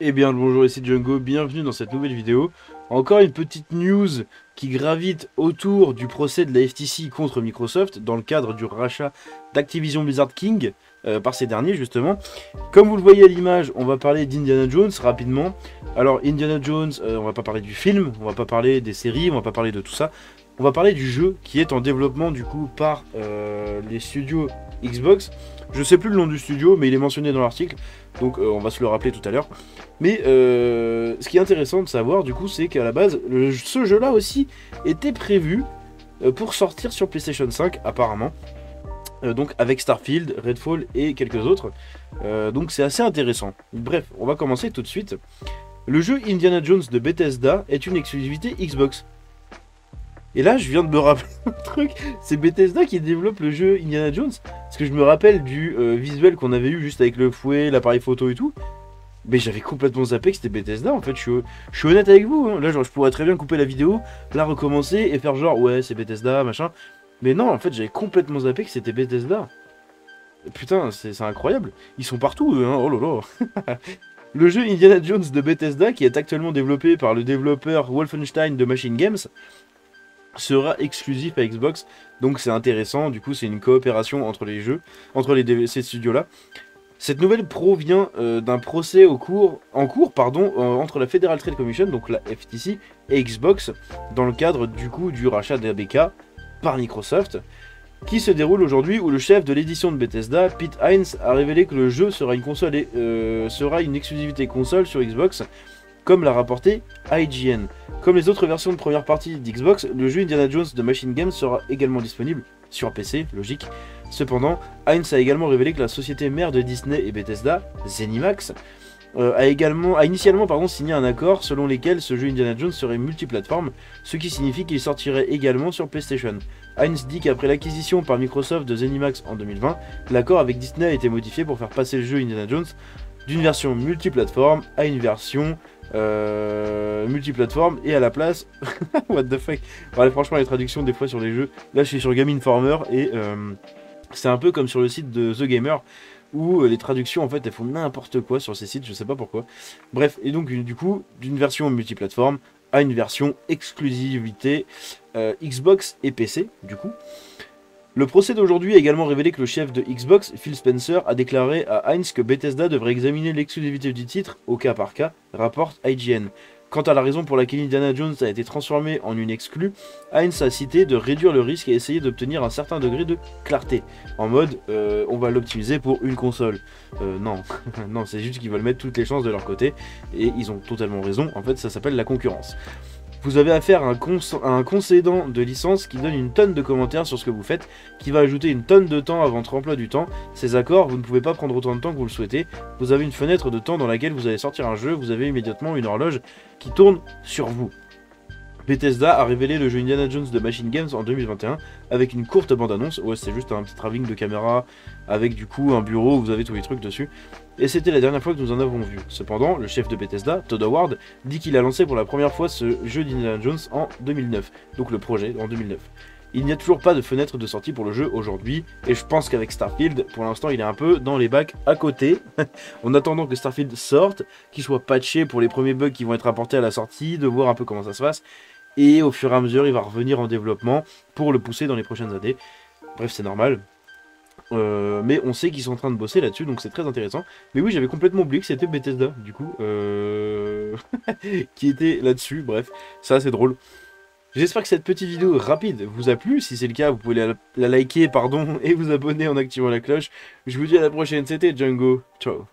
Eh bien le bonjour, ici Django, bienvenue dans cette nouvelle vidéo. Encore une petite news qui gravite autour du procès de la FTC contre Microsoft dans le cadre du rachat d'Activision Blizzard King par ces derniers justement. Comme vous le voyez à l'image, on va parler d'Indiana Jones rapidement. Alors Indiana Jones, on va pas parler du film, on va pas parler des séries, on va pas parler de tout ça. On va parler du jeu qui est en développement du coup par les studios Xbox. Je sais plus le nom du studio, mais il est mentionné dans l'article, donc on va se le rappeler tout à l'heure. Mais ce qui est intéressant de savoir du coup, c'est qu'à la base, ce jeu-là aussi était prévu pour sortir sur PlayStation 5 apparemment. Donc avec Starfield, Redfall et quelques autres. Donc c'est assez intéressant. Bref, on va commencer tout de suite. Le jeu Indiana Jones de Bethesda est une exclusivité Xbox. Et là, je viens de me rappeler un truc, c'est Bethesda qui développe le jeu Indiana Jones. Parce que je me rappelle du visuel qu'on avait eu juste avec le fouet, l'appareil photo et tout. Mais j'avais complètement zappé que c'était Bethesda en fait, je suis honnête avec vous. Hein. Là, genre, je pourrais très bien couper la vidéo, la recommencer et faire genre, ouais, c'est Bethesda, machin. Mais non, en fait, j'avais complètement zappé que c'était Bethesda. Putain, c'est incroyable. Ils sont partout, eux, hein. Oh là là. Le jeu Indiana Jones de Bethesda, qui est actuellement développé par le développeur Wolfenstein de Machine Games, sera exclusif à Xbox, donc c'est intéressant, du coup c'est une coopération entre les jeux, entre ces studios-là. Cette nouvelle provient d'un procès en cours entre la Federal Trade Commission, donc la FTC, et Xbox, dans le cadre du coup du rachat d'ABK par Microsoft, qui se déroule aujourd'hui où le chef de l'édition de Bethesda, Pete Hines, a révélé que le jeu sera sera une exclusivité console sur Xbox, comme l'a rapporté IGN. Comme les autres versions de première partie d'Xbox, le jeu Indiana Jones de Machine Games sera également disponible sur PC, logique. Cependant, Hines a également révélé que la société mère de Disney et Bethesda, ZeniMax, a initialement signé un accord selon lequel ce jeu Indiana Jones serait multiplateforme, ce qui signifie qu'il sortirait également sur PlayStation. Hines dit qu'après l'acquisition par Microsoft de ZeniMax en 2020, l'accord avec Disney a été modifié pour faire passer le jeu Indiana Jones d'une version multiplateforme à une version multiplateforme et à la place what the fuck. Ouais, franchement les traductions des fois sur les jeux, là je suis sur Game Informer et c'est un peu comme sur le site de The Gamer où les traductions en fait elles font n'importe quoi sur ces sites, je sais pas pourquoi. Bref, et donc du coup d'une version multiplateforme à une version exclusivité Xbox et PC du coup. Le procès d'aujourd'hui a également révélé que le chef de Xbox, Phil Spencer, a déclaré à Hines que Bethesda devrait examiner l'exclusivité du titre au cas par cas, rapporte IGN. Quant à la raison pour laquelle Indiana Jones a été transformé en une exclue, Hines a cité de réduire le risque et essayer d'obtenir un certain degré de clarté. En mode, on va l'optimiser pour une console. Non, non, c'est juste qu'ils veulent mettre toutes les chances de leur côté, et ils ont totalement raison, en fait ça s'appelle la concurrence. Vous avez affaire à un concédant de licence qui donne une tonne de commentaires sur ce que vous faites, qui va ajouter une tonne de temps à votre emploi du temps. Ces accords, vous ne pouvez pas prendre autant de temps que vous le souhaitez. Vous avez une fenêtre de temps dans laquelle vous allez sortir un jeu, vous avez immédiatement une horloge qui tourne sur vous. Bethesda a révélé le jeu Indiana Jones de Machine Games en 2021 avec une courte bande-annonce. Ouais, c'est juste un petit travelling de caméra avec du coup un bureau où vous avez tous les trucs dessus. Et c'était la dernière fois que nous en avons vu. Cependant, le chef de Bethesda, Todd Howard, dit qu'il a lancé pour la première fois ce jeu d'Indiana Jones en 2009. Donc le projet en 2009. Il n'y a toujours pas de fenêtre de sortie pour le jeu aujourd'hui, et je pense qu'avec Starfield, pour l'instant, il est un peu dans les bacs à côté, en attendant que Starfield sorte, qu'il soit patché pour les premiers bugs qui vont être apportés à la sortie, de voir un peu comment ça se passe, et au fur et à mesure, il va revenir en développement pour le pousser dans les prochaines années. Bref, c'est normal. Mais on sait qu'ils sont en train de bosser là-dessus, donc c'est très intéressant. Mais oui, j'avais complètement oublié que c'était Bethesda, du coup, qui était là-dessus. Bref, ça c'est drôle. J'espère que cette petite vidéo rapide vous a plu. Si c'est le cas, vous pouvez la liker, pardon, et vous abonner en activant la cloche. Je vous dis à la prochaine, c'était Django. Ciao.